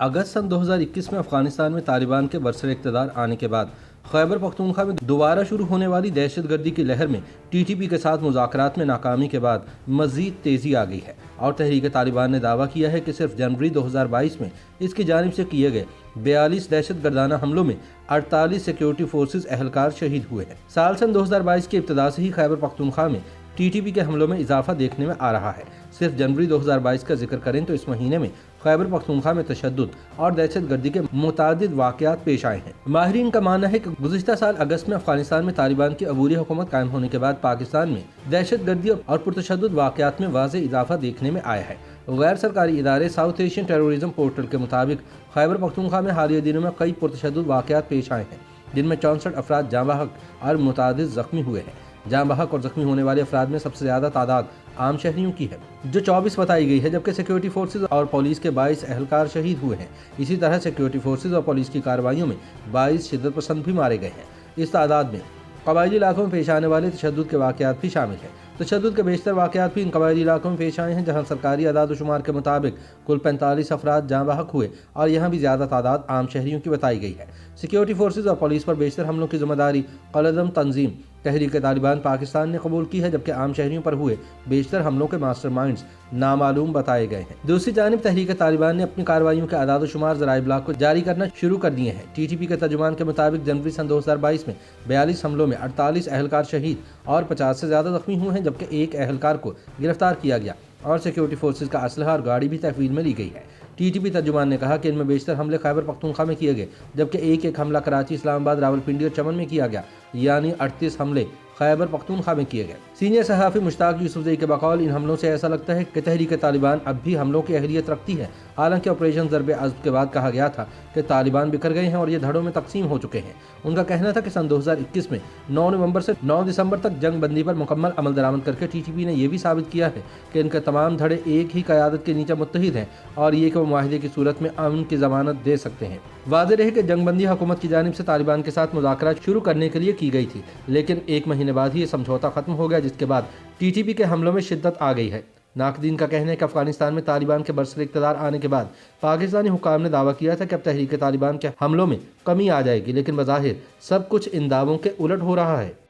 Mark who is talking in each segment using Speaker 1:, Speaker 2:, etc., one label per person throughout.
Speaker 1: अगस्त सन 2021 में अफगानिस्तान में तालिबान के बरसर इक़्तिदार आने के बाद खैबर पख्तूनख्वा में दोबारा शुरू होने वाली दहशतगर्दी की लहर में टीटीपी के साथ मुज़ाकरात में नाकामी के बाद मज़ीद तेज़ी आ गई है और तहरीक तालिबान ने दावा किया है कि सिर्फ जनवरी 2022 में इसकी जानिब से किए गए 42 दहशतगर्दाना हमलों में 48 सिक्योरिटी फोर्सेज अहलकार शहीद हुए हैं। साल सन 2022 की इब्तिदा से ही खैबर पख्तूनख्वा में टीटीपी के हमलों में इजाफा देखने में आ रहा है। सिर्फ जनवरी 2022 का जिक्र करें तो इस महीने में खैबर पख्तूनख्वा में तशद्दुद और दहशतगर्दी के मुतादिद वाक़यात पेश आए हैं। माहिरीन का मानना है कि गुज़िश्ता साल अगस्त में अफगानिस्तान में तालिबान की अबूरी हुकूमत कायम होने के बाद पाकिस्तान में दहशतगर्दी और पुरतशद्दुद वाक़यात में वाज़ेह इजाफा देखने में आया है। गैर सरकारी इदारे साउथ एशियन टेररिज्म पोर्टल के मुताबिक खैबर पख्तूनख्वा में हालिया दिनों में कई पुरतशद्दुद वाक़यात पेश आए हैं, जिनमें 64 अफराद जाँ बहक और मुतादिद ज़ख्मी हुए हैं। जाँ बहक और जख्मी होने वाले अफराद में सबसे ज़्यादा तादाद आम शहरियों की है, जो 24 बताई गई है, जबकि सिक्योरिटी फोर्सेज और पुलिस के 22 अहलकार शहीद हुए हैं। इसी तरह सिक्योरिटी फोर्सेज और पुलिस की कार्रवाइयों में 22 शिद्दत पसंद भी मारे गए हैं। इस तादाद में कबायली इलाकों में पेश आने वाले तशद्दुद के वाक़यात भी शामिल हैं। तशद्दुद के बेशतर वाक़यात भी इन कबायली इलाकों में पेश आए हैं, जहाँ सरकारी अदाद शुमार के मुताबिक कुल 45 अफराद जाँ बहक हुए और यहाँ भी ज़्यादा तादाद आम शहरियों की बताई गई है। सिक्योरिटी फोर्सेज और पुलिस पर बेशतर हमलों की जिम्मेदारी कलदम तंजीम तहरीक तालिबान पाकिस्तान ने कबूल की है, जबकि आम शहरियों पर हुए बेशतर हमलों के मास्टरमाइंड्स नामालूम बताए गए हैं। दूसरी जानिब तहरीक तालिबान ने अपनी कार्रवाइयों के आदाद शुमार ज़राए इब्लाग को जारी करना शुरू कर दिए हैं। टीटीपी के तर्जुमान के मुताबिक जनवरी सन 2022 में 42 हमलों में 48 अहलकार शहीद और 50 से ज़्यादा जख्मी हुए हैं, जबकि एक अहलकार को गिरफ्तार किया गया और सिक्योरिटी फोर्सेज का असलहा और गाड़ी भी तहवील में ली गई है। टीटीपी तर्जुमान ने कहा कि इनमें बेशतर हमले खैबर पख्तूनख्वा में किए गए, जबकि एक हमला कराची, इस्लामाबाद, रावलपिंडी और चमन में किया गया, यानी 38 हमले खैबर पख्तूनख्वा में किए गए। सीनियर सहाफ़ी मुश्ताक यूसुफजई के बकौल इन हमलों से ऐसा लगता है कि तहरीक तालिबान अब भी हमलों की अहलियत रखती है। हालांकि ऑपरेशन ज़रबे अज़्ब के बाद कहा गया था कि तालिबान बिखर गए हैं और ये धड़ों में तकसीम हो चुके हैं। उनका कहना था कि सन 2021 में 9 नवंबर से 9 दिसंबर तक जंग बंदी पर मुकम्मल अमल दरामद करके टीटीपी ने यह भी साबित किया है कि इनके तमाम धड़े एक ही क़यादत के नीचे मुत्तहिद हैं और ये कि वो मुआहिदे की सूरत में अमन की ज़मानत दे सकते हैं। वाज़ेह रहे कि जंग बंदी हुकूमत की जानिब से तालिबान के साथ मुज़ाकरात शुरू करने के लिए की गई थी, लेकिन एक महीने बाद ही ये समझौता ख़त्म हो गया, जिसके बाद टीटीपी के हमलों में शिद्दत आ गई है। नाक़दीन का कहना है कि अफगानिस्तान में तालिबान के बरसर इक़्तिदार आने के बाद पाकिस्तानी हुकाम ने दावा किया था कि अब तहरीक तालिबान के हमलों में कमी आ जाएगी, लेकिन बज़ाहिर सब कुछ इन दावों के उलट हो रहा है।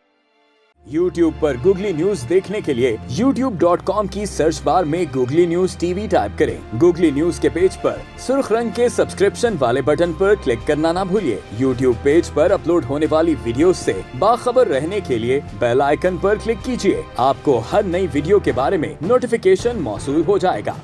Speaker 2: YouTube पर गूगली न्यूज देखने के लिए youtube.com की सर्च बार में गूगली न्यूज टीवी टाइप करें। गूगली न्यूज के पेज पर सुर्ख रंग के सब्सक्रिप्शन वाले बटन पर क्लिक करना ना भूलिए। YouTube पेज पर अपलोड होने वाली वीडियोस से बाखबर रहने के लिए बेल आइकन पर क्लिक कीजिए। आपको हर नई वीडियो के बारे में नोटिफिकेशन मौसूल हो जाएगा।